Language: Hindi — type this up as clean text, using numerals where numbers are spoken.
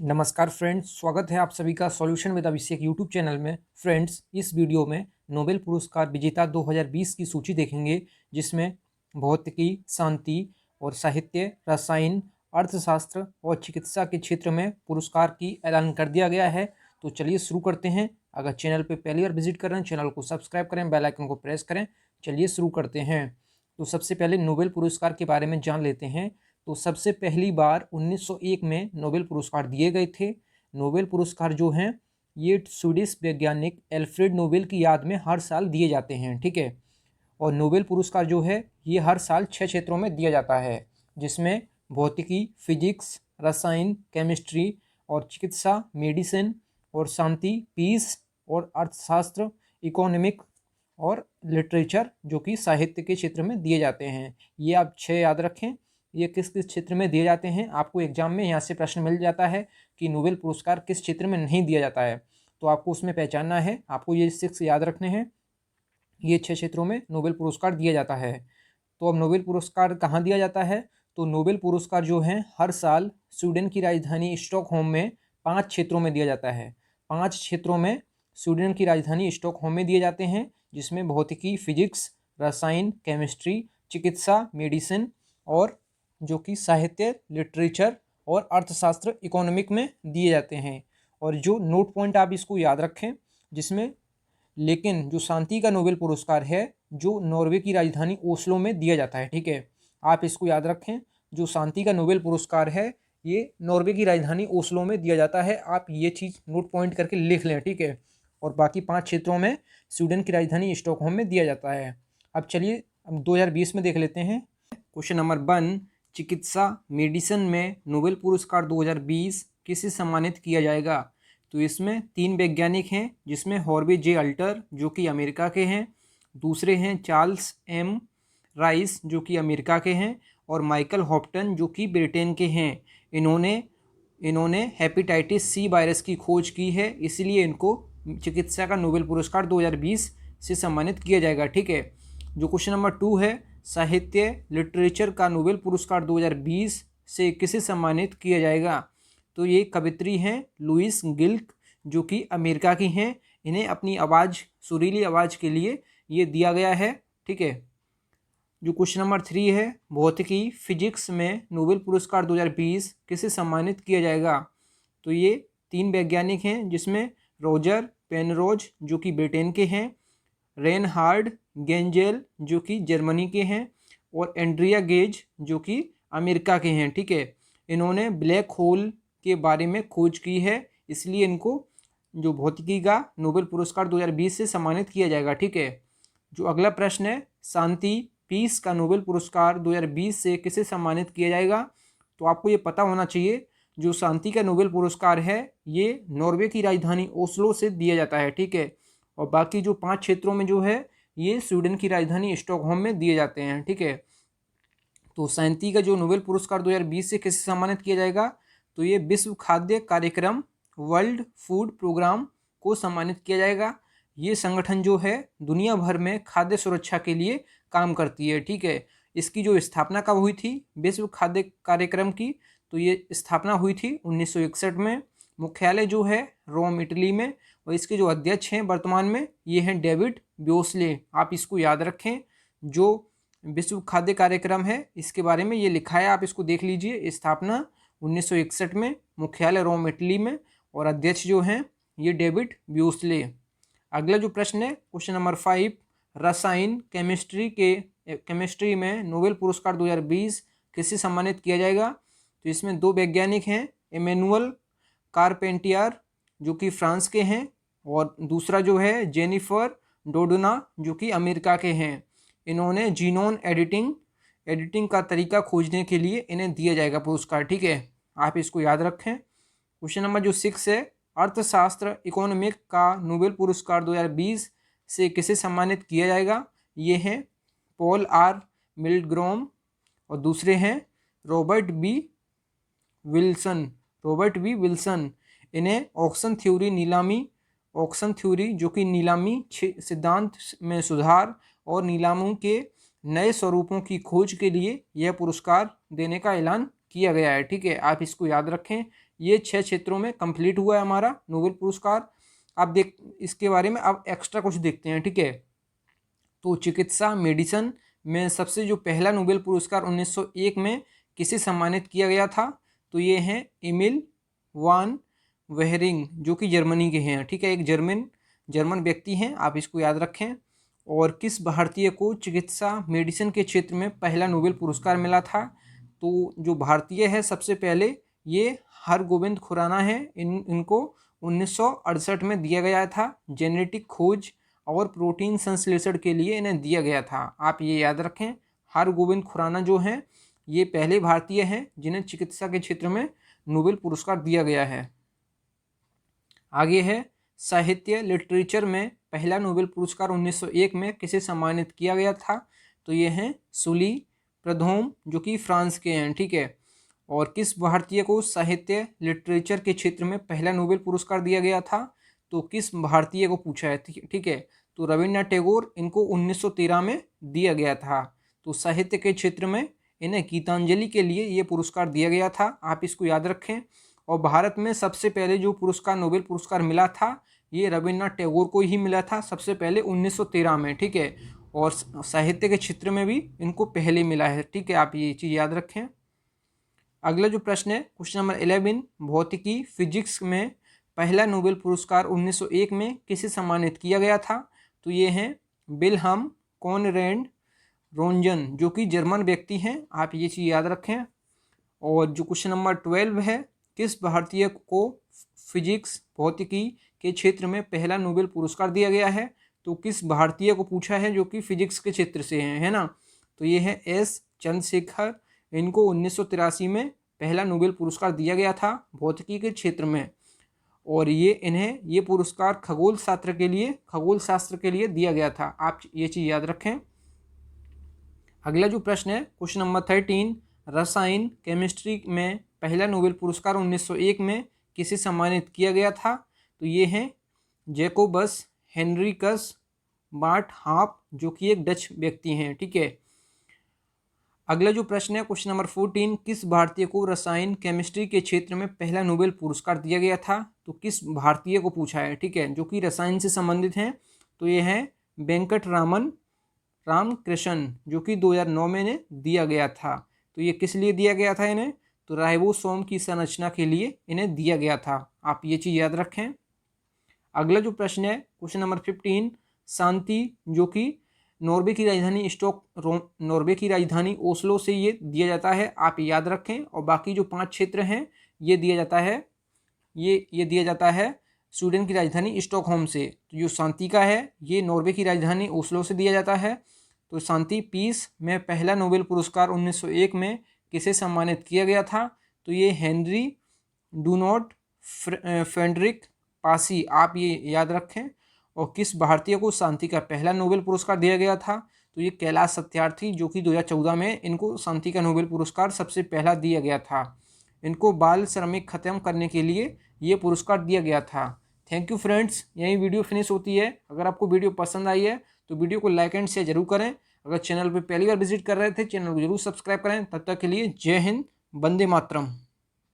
नमस्कार फ्रेंड्स, स्वागत है आप सभी का solution with Abhishek YouTube channel में। फ्रेंड्स, इस वीडियो में नोबेल पुरस्कार विजेता 2020 की सूची देखेंगे, जिसमें भौतिकी, शांति और साहित्य, रसायन, अर्थशास्त्र और चिकित्सा के क्षेत्र में पुरस्कार की ऐलान कर दिया गया है। तो चलिए शुरू करते हैं। अगर चैनल पर पहली बार विजिट कर रहे हैं, चैनल को सब्सक्राइब करें, बेल आइकन को प्रेस करें। चलिए शुरू करते हैं। तो सबसे पहले नोबेल पुरस्कार के बारे में जान लेते हैं। तो सबसे पहली बार 1901 में नोबेल पुरस्कार दिए गए थे। नोबेल पुरस्कार जो हैं ये स्वीडिश वैज्ञानिक एल्फ्रेड नोबेल की याद में हर साल दिए जाते हैं, ठीक है। और नोबेल पुरस्कार जो है ये हर साल 6 क्षेत्रों में दिया जाता है, जिसमें भौतिकी, फिजिक्स, रसायन, केमिस्ट्री और चिकित्सा, मेडिसिन और शांति, पीस और अर्थशास्त्र, इकोनॉमिक और लिटरेचर जो कि साहित्य के क्षेत्र में दिए जाते हैं। ये आप 6 याद रखें। ये किस किस क्षेत्र में दिए जाते हैं, आपको एग्जाम में यहाँ से प्रश्न मिल जाता है कि नोबेल पुरस्कार किस क्षेत्र में नहीं दिया जाता है, तो आपको उसमें पहचानना है। आपको ये 6 याद रखने हैं। ये 6 क्षेत्रों में नोबेल पुरस्कार दिया जाता है। तो अब नोबेल पुरस्कार कहाँ दिया जाता है? तो नोबेल पुरस्कार जो है हर साल स्वीडन की राजधानी स्टॉकहोम में 5 क्षेत्रों में दिया जाता है। 5 क्षेत्रों में स्वीडन की राजधानी स्टॉकहोम में दिए जाते हैं, जिसमें भौतिकी, फिजिक्स, रसायन, केमिस्ट्री, चिकित्सा, मेडिसिन और जो कि साहित्य, लिटरेचर और अर्थशास्त्र, इकोनॉमिक में दिए जाते हैं। और जो नोट पॉइंट आप इसको याद रखें, जिसमें लेकिन जो शांति का नोबेल पुरस्कार है जो नॉर्वे की राजधानी ओस्लो में दिया जाता है, ठीक है। आप इसको याद रखें, जो शांति का नोबेल पुरस्कार है ये नॉर्वे की राजधानी ओस्लो में दिया जाता है। आप ये चीज़ नोट पॉइंट करके लिख लें, ठीक है। और बाकी 5 क्षेत्रों में स्वीडन की राजधानी स्टॉकहोम में दिया जाता है। अब चलिए अब 2020 में देख लेते हैं। क्वेश्चन नंबर 1, चिकित्सा मेडिसिन में नोबेल पुरस्कार 2020 किसे सम्मानित किया जाएगा? तो इसमें 3 वैज्ञानिक हैं, जिसमें हॉर्वे जे अल्टर जो कि अमेरिका के हैं, दूसरे हैं चार्ल्स एम राइस जो कि अमेरिका के हैं, और माइकल हॉप्टन जो कि ब्रिटेन के हैं। इन्होंने हेपेटाइटिस सी वायरस की खोज की है, इसलिए इनको चिकित्सा का नोबेल पुरस्कार 2020 से सम्मानित किया जाएगा, ठीक है। जो क्वेश्चन नंबर 2 है, साहित्य लिटरेचर का नोबेल पुरस्कार 2020 से किसे सम्मानित किया जाएगा? तो ये कवित्री हैं लुइस गिल्क जो कि अमेरिका की हैं। इन्हें अपनी आवाज़, सुरीली आवाज़ के लिए ये दिया गया है, ठीक है। जो क्वेश्चन नंबर 3 है, भौतिकी फिजिक्स में नोबेल पुरस्कार 2020 किसे सम्मानित किया जाएगा? तो ये 3 वैज्ञानिक हैं, जिसमें रोजर पेनरोज जो कि ब्रिटेन के हैं, रेनहार्ड गेंजेल जो कि जर्मनी के हैं, और एंड्रिया गेज जो कि अमेरिका के हैं, ठीक है। इन्होंने ब्लैक होल के बारे में खोज की है, इसलिए इनको जो भौतिकी का नोबेल पुरस्कार 2020 से सम्मानित किया जाएगा, ठीक है। जो अगला प्रश्न है, शांति पीस का नोबेल पुरस्कार 2020 से किसे सम्मानित किया जाएगा? तो आपको ये पता होना चाहिए, जो शांति का नोबेल पुरस्कार है ये नॉर्वे की राजधानी ओस्लो से दिया जाता है, ठीक है। और बाकी जो 5 क्षेत्रों में जो है ये स्वीडन की राजधानी स्टॉकहोम में दिए जाते हैं, ठीक है। तो शांति का जो नोबेल पुरस्कार 2020 से किसे सम्मानित किया जाएगा? तो ये विश्व खाद्य कार्यक्रम, वर्ल्ड फूड प्रोग्राम को सम्मानित किया जाएगा। ये संगठन जो है दुनिया भर में खाद्य सुरक्षा के लिए काम करती है, ठीक है। इसकी जो स्थापना कब हुई थी विश्व खाद्य कार्यक्रम की? तो ये स्थापना हुई थी 1961 में। मुख्यालय जो है रोम, इटली में, और इसके जो अध्यक्ष हैं वर्तमान में ये हैं डेविड ब्योसले। आप इसको याद रखें। जो विश्व खाद्य कार्यक्रम है इसके बारे में ये लिखा है, आप इसको देख लीजिए। स्थापना 1961 में, मुख्यालय रोम, इटली में, और अध्यक्ष जो हैं ये डेविड ब्योसले। अगला जो प्रश्न है क्वेश्चन नंबर 5, रसायन केमिस्ट्री में नोबेल पुरस्कार 2020 किसे सम्मानित किया जाएगा? तो इसमें 2 वैज्ञानिक हैं, इमैनुअल कारपेंटियर जो कि फ्रांस के हैं, और दूसरा जो है जेनिफर डोडना जो कि अमेरिका के हैं। इन्होंने जीनोम एडिटिंग का तरीका खोजने के लिए इन्हें दिया जाएगा पुरस्कार, ठीक है। आप इसको याद रखें। क्वेश्चन नंबर जो 6 है, अर्थशास्त्र इकोनॉमिक का नोबेल पुरस्कार 2020 से किसे सम्मानित किया जाएगा? ये हैं पॉल आर मिलग्रोम, और दूसरे हैं रॉबर्ट वी विल्सन। इन्हें ऑक्शन थ्योरी जो कि नीलामी सिद्धांत में सुधार और नीलामों के नए स्वरूपों की खोज के लिए यह पुरस्कार देने का ऐलान किया गया है, ठीक है। आप इसको याद रखें। ये 6 क्षेत्रों में कंप्लीट हुआ है हमारा नोबेल पुरस्कार। अब इसके बारे में अब एक्स्ट्रा कुछ देखते हैं, ठीक है। तो चिकित्सा मेडिसिन में सबसे जो पहला नोबेल पुरस्कार 1901 में किसे सम्मानित किया गया था, तो ये हैं एमिल वान वेहरिंग, जो कि जर्मनी के हैं, ठीक है। एक जर्मन व्यक्ति हैं, आप इसको याद रखें। और किस भारतीय को चिकित्सा मेडिसिन के क्षेत्र में पहला नोबेल पुरस्कार मिला था, तो जो भारतीय है सबसे पहले ये हरगोविंद खुराना है। इनको 1968 में दिया गया था। जेनेटिक खोज और प्रोटीन संश्लेषण के लिए इन्हें दिया गया था, आप ये याद रखें। हरगोविंद खुराना जो हैं ये पहले भारतीय हैं जिन्हें चिकित्सा के क्षेत्र में नोबेल पुरस्कार दिया गया है। आगे है साहित्य लिटरेचर में पहला नोबेल पुरस्कार 1901 में किसे सम्मानित किया गया था, तो ये हैं सुली प्रधोम, जो कि फ्रांस के हैं, ठीक है। और किस भारतीय को साहित्य लिटरेचर के क्षेत्र में पहला नोबेल पुरस्कार दिया गया था, तो किस भारतीय को पूछा है, ठीक है। तो रविन्द्रनाथ टैगोर, इनको 1913 में दिया गया था। तो साहित्य के क्षेत्र में इन्हें गीतांजलि के लिए ये पुरस्कार दिया गया था, आप इसको याद रखें। और भारत में सबसे पहले जो पुरस्कार नोबेल पुरस्कार मिला था ये रविन्द्रनाथ टैगोर को ही मिला था सबसे पहले 1913 में, ठीक है। और साहित्य के क्षेत्र में भी इनको पहले मिला है, ठीक है, आप ये चीज़ याद रखें। अगला जो प्रश्न है क्वेश्चन नंबर 11, भौतिकी फिजिक्स में पहला नोबेल पुरस्कार 1901 में किसे सम्मानित किया गया था, तो ये हैं विल्हम कॉनरैड रोन्जन, जो कि जर्मन व्यक्ति हैं, आप ये चीज़ याद रखें। और जो क्वेश्चन नंबर 12 है, किस भारतीय को फिजिक्स भौतिकी के क्षेत्र में पहला नोबेल पुरस्कार दिया गया है, तो किस भारतीय को पूछा है जो कि फिजिक्स के क्षेत्र से हैं, है ना। तो ये है एस चंद्रशेखर, इनको 1983 में पहला नोबेल पुरस्कार दिया गया था भौतिकी के क्षेत्र में। और इन्हें ये पुरस्कार खगोल शास्त्र के लिए दिया गया था, आप ये चीज़ याद रखें। अगला जो प्रश्न है क्वेश्चन नंबर 13, रसायन केमिस्ट्री में पहला नोबेल पुरस्कार 1901 में किसे सम्मानित किया गया था, तो ये हैं जैकोबस हेनरिकस बार्ट हाफ, जो कि एक डच व्यक्ति हैं, ठीक है। अगला जो प्रश्न है क्वेश्चन नंबर 14, किस भारतीय को रसायन केमिस्ट्री के क्षेत्र में पहला नोबेल पुरस्कार दिया गया था, तो किस भारतीय को पूछा है, ठीक है, जो कि रसायन से संबंधित हैं। तो ये है वेंकट रामकृष्ण, जो कि 2009 में इन्हें दिया गया था। तो ये किस लिए दिया गया था इन्हें, तो राइबोसोम की संरचना के लिए इन्हें दिया गया था, आप ये चीज़ याद रखें। अगला जो प्रश्न है क्वेश्चन नंबर 15, शांति, जो कि नॉर्वे की राजधानी ओस्लो से ये दिया जाता है, आप याद रखें। और बाकी जो 5 क्षेत्र हैं ये दिया जाता है स्वीडन की राजधानी स्टॉकहोम से। तो जो शांति का है ये नॉर्वे की राजधानी ओस्लो से दिया जाता है। तो शांति पीस में पहला नोबेल पुरस्कार 1901 में किसे सम्मानित किया गया था, तो ये हेनरी डूनॉट फ्रेडरिक पासी, आप ये याद रखें। और किस भारतीय को शांति का पहला नोबेल पुरस्कार दिया गया था, तो ये कैलाश सत्यार्थी, जो कि 2014 में इनको शांति का नोबेल पुरस्कार सबसे पहला दिया गया था। इनको बाल श्रमिक खत्म करने के लिए ये पुरस्कार दिया गया था। थैंक यू फ्रेंड्स, यही वीडियो फिनिश होती है। अगर आपको वीडियो पसंद आई है तो वीडियो को लाइक एंड शेयर जरूर करें। अगर चैनल पर पहली बार विजिट कर रहे थे, चैनल को जरूर सब्सक्राइब करें। तब तक के लिए जय हिंद, वंदे मातरम।